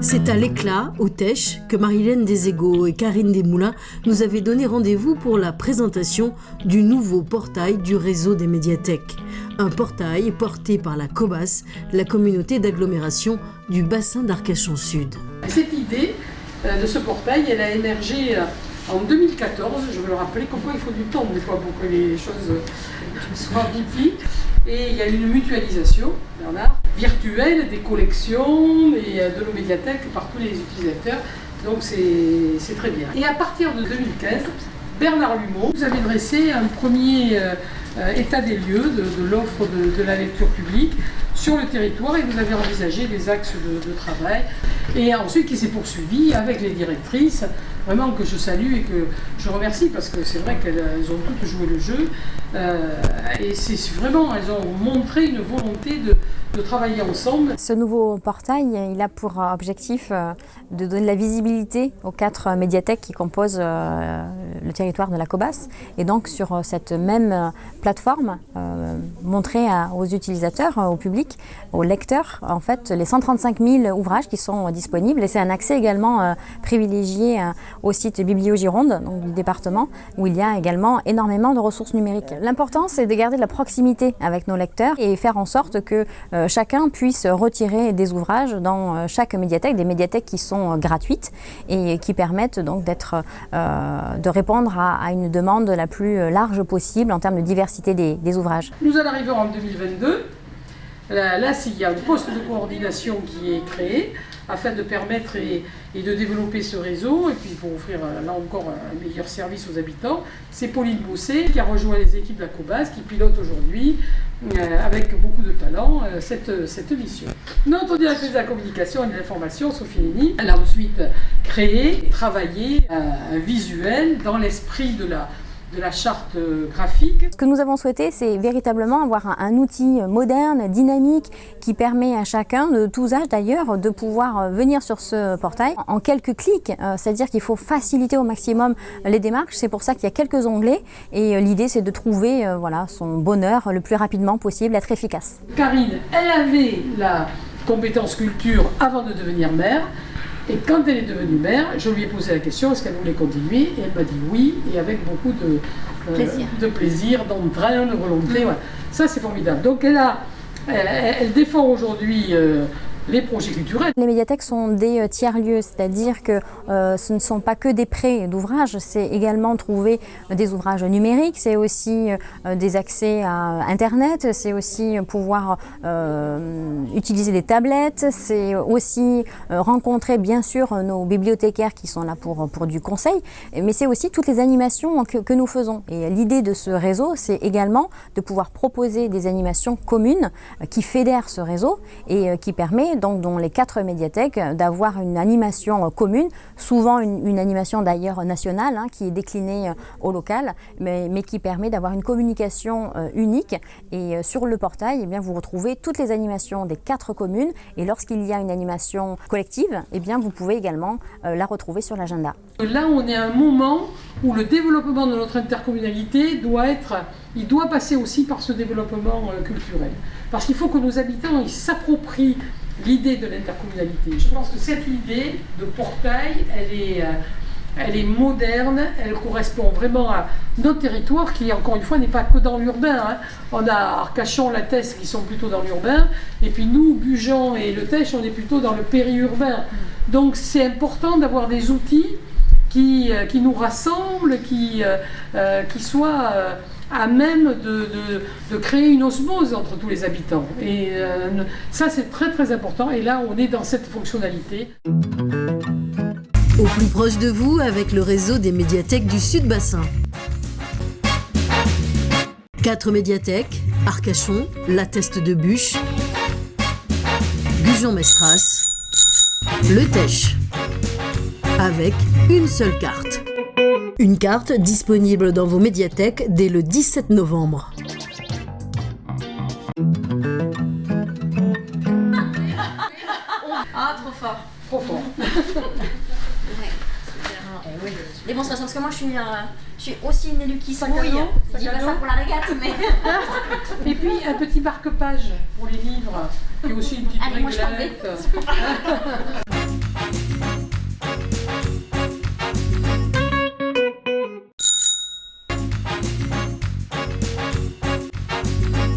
C'est à l'Éclat, au Tech, que Marilène Deségo et Karine Desmoulins nous avaient donné rendez-vous pour la présentation du nouveau portail du réseau des médiathèques. Un portail porté par la COBAS, la communauté d'agglomération du bassin d'Arcachon Sud. Cette idée de ce portail, elle a émergé en 2014, je veux le rappeler, comme quoi il faut du temps des fois pour que les choses soient abouties. Et il y a une mutualisation, Bernard, virtuelle des collections et de nos médiathèques par tous les utilisateurs. Donc c'est très bien. Et à partir de 2015, Bernard Lumeau nous avait dressé un premier état des lieux de l'offre de la lecture publique sur le territoire et vous avez envisagé des axes de travail. Et ensuite qui s'est poursuivi avec les directrices, vraiment que je salue et que je remercie parce que c'est vrai qu'elles ont toutes joué le jeu. Et c'est vraiment, elles ont montré une volonté de travailler ensemble. Ce nouveau portail, il a pour objectif de donner de la visibilité aux 4 médiathèques qui composent le territoire de la COBAS. Et donc sur cette même plateforme, montrer aux utilisateurs, au public, aux lecteurs, en fait, les 135 000 ouvrages qui sont disponibles. Et c'est un accès également privilégié au site Biblio-Gironde, donc du département, où il y a également énormément de ressources numériques. L'important, c'est de garder de la proximité avec nos lecteurs et faire en sorte que chacun puisse retirer des ouvrages dans chaque médiathèque, des médiathèques qui sont gratuites et qui permettent donc de répondre à une demande la plus large possible en termes de diversité des ouvrages. Nous en arrivons en 2022. Là, il y a un poste de coordination qui est créé afin de permettre et de développer ce réseau et puis pour offrir là encore un meilleur service aux habitants. C'est Pauline Bousset qui a rejoint les équipes de la COBAS qui pilote aujourd'hui avec beaucoup de talent cette mission. Notre directrice de la communication et de l'information, Sophie Lény, elle a ensuite créé et travaillé un visuel dans l'esprit de la charte graphique. Ce que nous avons souhaité, c'est véritablement avoir un outil moderne, dynamique, qui permet à chacun, de tous âges d'ailleurs, de pouvoir venir sur ce portail en quelques clics. C'est-à-dire qu'il faut faciliter au maximum les démarches. C'est pour ça qu'il y a quelques onglets. Et l'idée, c'est de trouver son bonheur le plus rapidement possible, être efficace. Karine, elle avait la compétence culture avant de devenir mère. Et quand elle est devenue mère, je lui ai posé la question, est-ce qu'elle voulait continuer? Et elle m'a dit oui, et avec beaucoup de plaisir, d'entrain, de volonté. Voilà. Ça, c'est formidable. Donc, elle défend aujourd'hui les projets culturels. Les médiathèques sont des tiers-lieux, c'est-à-dire que ce ne sont pas que des prêts d'ouvrages, c'est également trouver des ouvrages numériques, c'est aussi des accès à Internet, c'est aussi pouvoir utiliser des tablettes, c'est aussi rencontrer bien sûr nos bibliothécaires qui sont là pour du conseil, mais c'est aussi toutes les animations que nous faisons. Et l'idée de ce réseau, c'est également de pouvoir proposer des animations communes qui fédèrent ce réseau et qui permet donc dans les 4 médiathèques d'avoir une animation commune, souvent une animation d'ailleurs nationale qui est déclinée au local, mais qui permet d'avoir une communication unique. Et sur le portail, vous retrouvez toutes les animations des 4 communes et lorsqu'il y a une animation collective, vous pouvez également la retrouver sur l'agenda. Là, on est à un moment où le développement de notre intercommunalité doit passer aussi par ce développement culturel. Parce qu'il faut que nos habitants s'approprient l'idée de l'intercommunalité. Je pense que cette idée de portail, elle est moderne, elle correspond vraiment à notre territoire qui, encore une fois, n'est pas que dans l'urbain. On a Arcachon, La Teste qui sont plutôt dans l'urbain, et puis nous, Bugeon et Le Tech, on est plutôt dans le périurbain. Donc c'est important d'avoir des outils qui nous rassemblent, qui soient à même de créer une osmose entre tous les habitants. Et ça, c'est très très important. Et là, on est dans cette fonctionnalité. Au plus proche de vous, avec le réseau des médiathèques du Sud-Bassin. 4 médiathèques, Arcachon, La Teste de Buch, Gujan-Mestras, Le Tech, avec une seule carte. Une carte disponible dans vos médiathèques dès le 17 novembre. Ah, trop fort. Trop fort. Ouais, super. Oui. démonstration. Parce que moi, je suis aussi une élue qui se mouille. Je dis pas ça pour la régate, mais... Et puis, un petit marque-page pour les livres, et aussi une petite Allez, moi, je t'en vais. réglette.